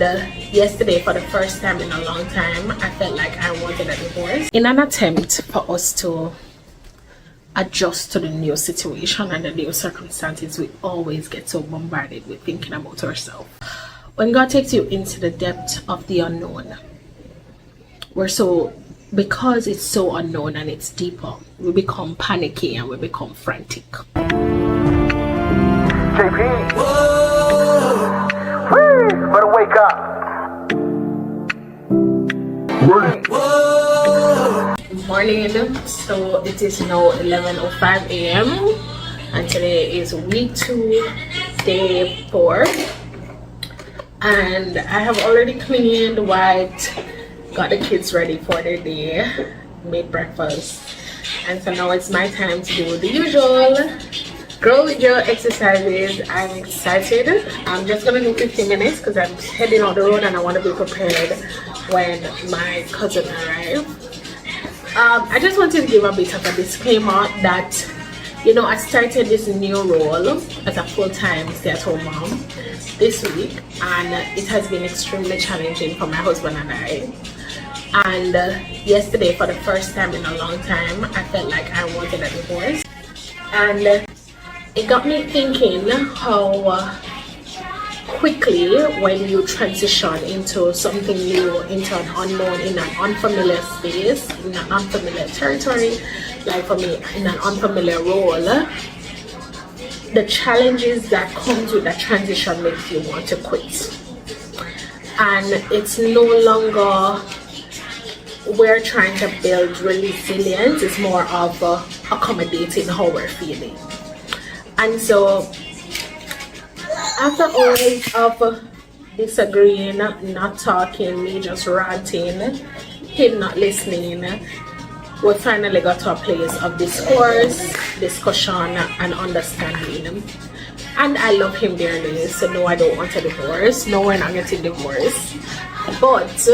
And yesterday, for the first time in a long time, I felt like I wanted a divorce. In an attempt for us to adjust to the new situation and the new circumstances, we always get so bombarded with thinking about ourselves. When God takes you into the depth of the unknown, because it's so unknown and it's deeper, we become panicky and we become frantic. JP, whoa, better wake up. Morning. So it is now 11:05 a.m. and today is week 2, day 4. And I have already cleaned, wiped, got the kids ready for their day, made breakfast, and so now it's my time to do the usual Grow With Your exercises. I'm excited. I'm just gonna do 15 minutes because I'm heading on the road and I want to be prepared when my cousin arrives. I just wanted to give a bit of a disclaimer that, you know, I started this new role as a full-time stay-at-home mom this week, and it has been extremely challenging for my husband and I. And yesterday, for the first time in a long time, I felt like I wanted a divorce, and it got me thinking how quickly, when you transition into something new, into an unknown, in an unfamiliar space, in an unfamiliar territory, like for me, in an unfamiliar role, the challenges that comes with that transition makes you want to quit. And it's no longer we're trying to build resilience, it's more of accommodating how we're feeling. And so after hours of disagreeing, not talking, me just ranting, him not listening, we finally got to a place of discourse, discussion, and understanding. And I love him dearly, so no, I don't want a divorce. No, we're not getting divorced. But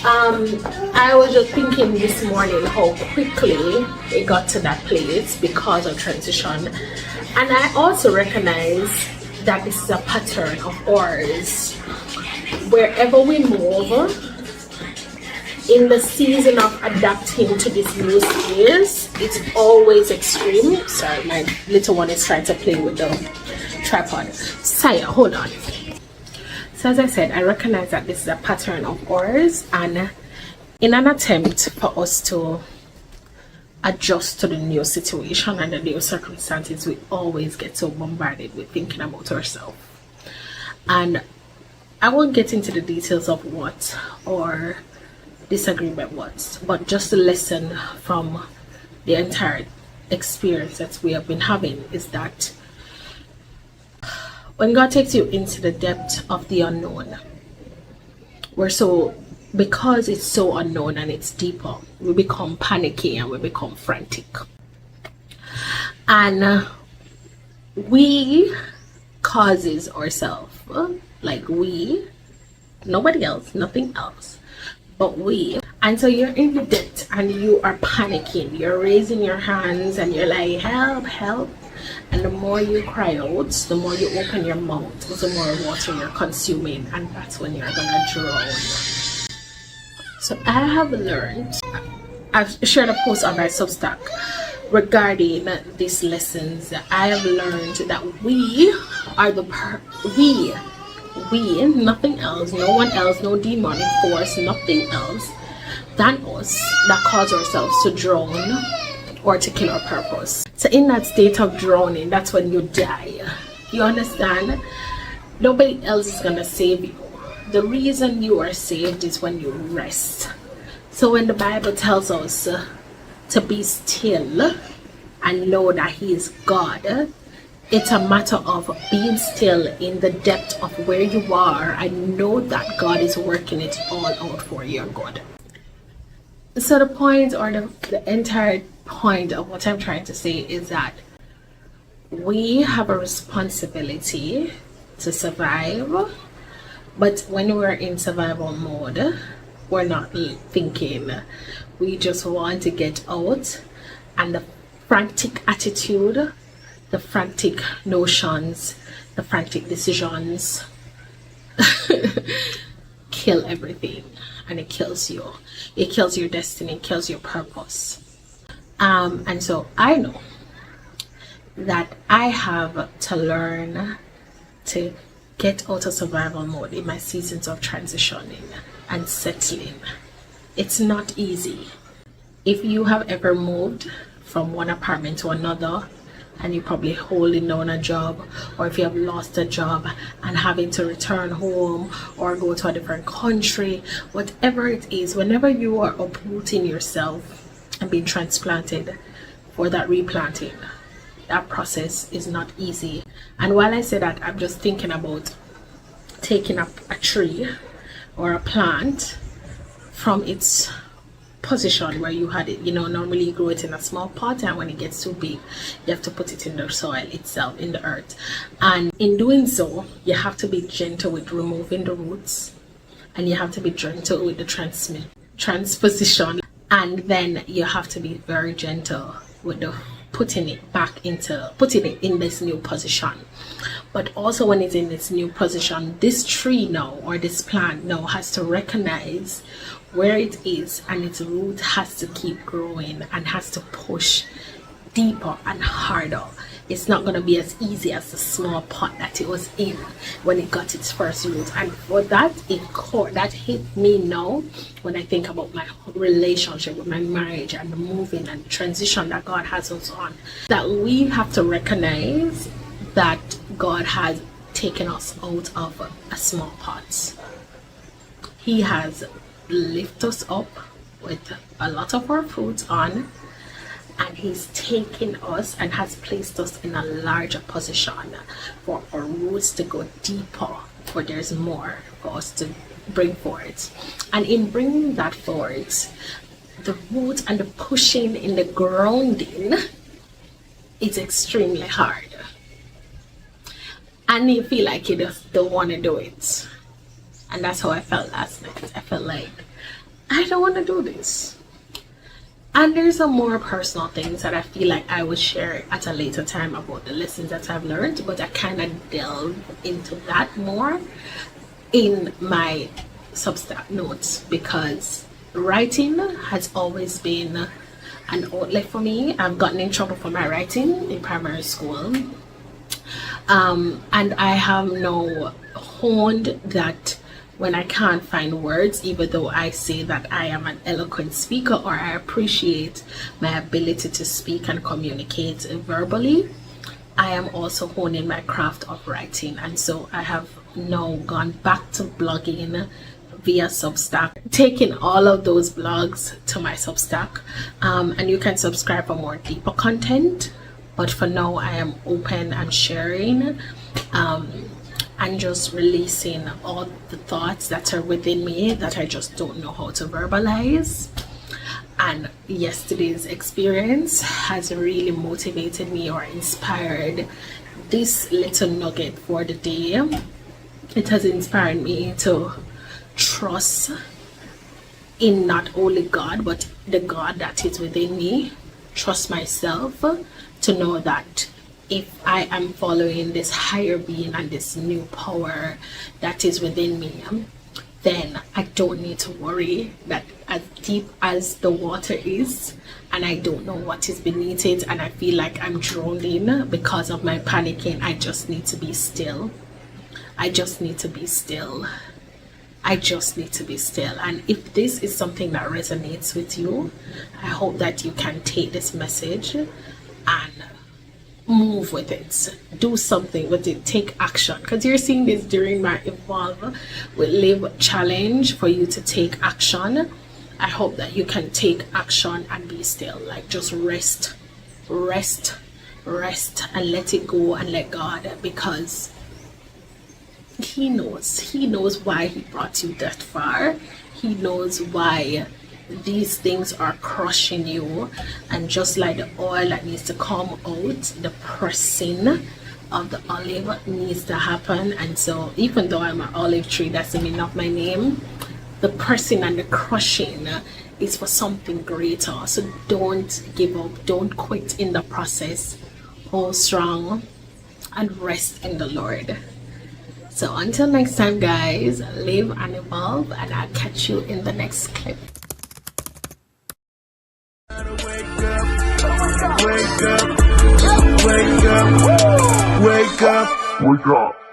I was just thinking this morning how quickly it got to that place because of transition. And I also recognize that this is a pattern of ours. Wherever we move, in the season of adapting to this new space, it's always extreme. Sorry, my little one is trying to play with the tripod. Saya, hold on. So as I said, I recognize that this is a pattern of ours, and in an attempt for us to adjust to the new situation and the new circumstances, we always get so bombarded with thinking about ourselves. And I won't get into the details of what or disagreement what, but just the lesson from the entire experience that we have been having is that when God takes you into the depth of the unknown, because it's so unknown and it's deeper, we become panicky and we become frantic. And we causes ourselves, like we, nobody else, nothing else, but we. And so you're in the depth and you are panicking, you're raising your hands and you're like, help, help. And the more you cry out, the more you open your mouth, the more water you're consuming, and that's when you're gonna drown. So I have learned, I've shared a post on my Substack regarding these lessons. I have learned that we are we, nothing else, no one else, no demonic force, nothing else than us that cause ourselves to drown or to kill our purpose. So in that state of drowning, that's when you die. You understand? Nobody else is gonna save you. The reason you are saved is when you rest. So when the Bible tells us to be still and know that He is God, it's a matter of being still in the depth of where you are and know that God is working it all out for your good. So the point, or the entire point of what I'm trying to say is that we have a responsibility to survive, but when we're in survival mode, we're not thinking. We just want to get out, and the frantic attitude, the frantic notions, the frantic decisions kill everything, and it kills you. It kills your destiny, it kills your purpose. And so I know that I have to learn to get out of survival mode in my seasons of transitioning and settling. It's not easy. If you have ever moved from one apartment to another, and you're probably holding down a job, or if you have lost a job and having to return home or go to a different country, whatever it is, whenever you are uprooting yourself and being transplanted for that replanting, that process is not easy. And while I say that, I'm just thinking about taking up a tree or a plant from its position where you had it. Normally you grow it in a small pot, and when it gets too big, you have to put it in the soil itself, in the earth. And in doing so, you have to be gentle with removing the roots, and you have to be gentle with the transposition, and then you have to be very gentle with the putting it in this new position. But also, when it's in this new position, this tree now, or this plant now, has to recognize where it is, and its root has to keep growing and has to push deeper and harder. It's not going to be as easy as the small pot that it was in when it got its first root. And for that, that hit me now when I think about my relationship with my marriage and the moving and the transition that God has us on. That we have to recognize that God has taken us out of a small pot. He has lifted us up with a lot of our fruits on, and He's taken us and has placed us in a larger position for our roots to go deeper, for there's more for us to bring forth. And in bringing that forth, the roots and the pushing in the grounding is extremely hard, and you feel like you just don't want to do it. And that's how I felt last night. I felt like I don't want to do this. And there's some more personal things that I feel like I would share at a later time about the lessons that I've learned, but I kind of delve into that more in my Substack notes, because writing has always been an outlet for me. I've gotten in trouble for my writing in primary school, and I have now honed that when I can't find words, even though I say that I am an eloquent speaker, or I appreciate my ability to speak and communicate verbally, I am also honing my craft of writing. And so I have now gone back to blogging via Substack, taking all of those blogs to my Substack, and you can subscribe for more deeper content. But for now, I am open and sharing and just releasing all the thoughts that are within me that I just don't know how to verbalize. And yesterday's experience has really motivated me, or inspired this little nugget for the day. It has inspired me to trust in not only God, but the God that is within me. Trust myself to know that if I am following this higher being and this new power that is within me, then I don't need to worry that as deep as the water is, and I don't know what is beneath it, and I feel like I'm drowning because of my panicking, I just need to be still. I just need to be still. I just need to be still. And if this is something that resonates with you, I hope that you can take this message and move with it, do something with it, take action, because you're seeing this during my Evolve with Live challenge for you to take action. I hope that you can take action and be still, like just rest and let it go and let God, because He knows why He brought you that far. He knows why these things are crushing you, and just like the oil that needs to come out, the pressing of the olive needs to happen. And so even though I'm an olive tree, that's the meaning of my name, the pressing and the crushing is for something greater. So don't give up, don't quit in the process, hold strong and rest in the Lord. So until next time, guys, live and evolve, and I'll catch you in the next clip. Wake up.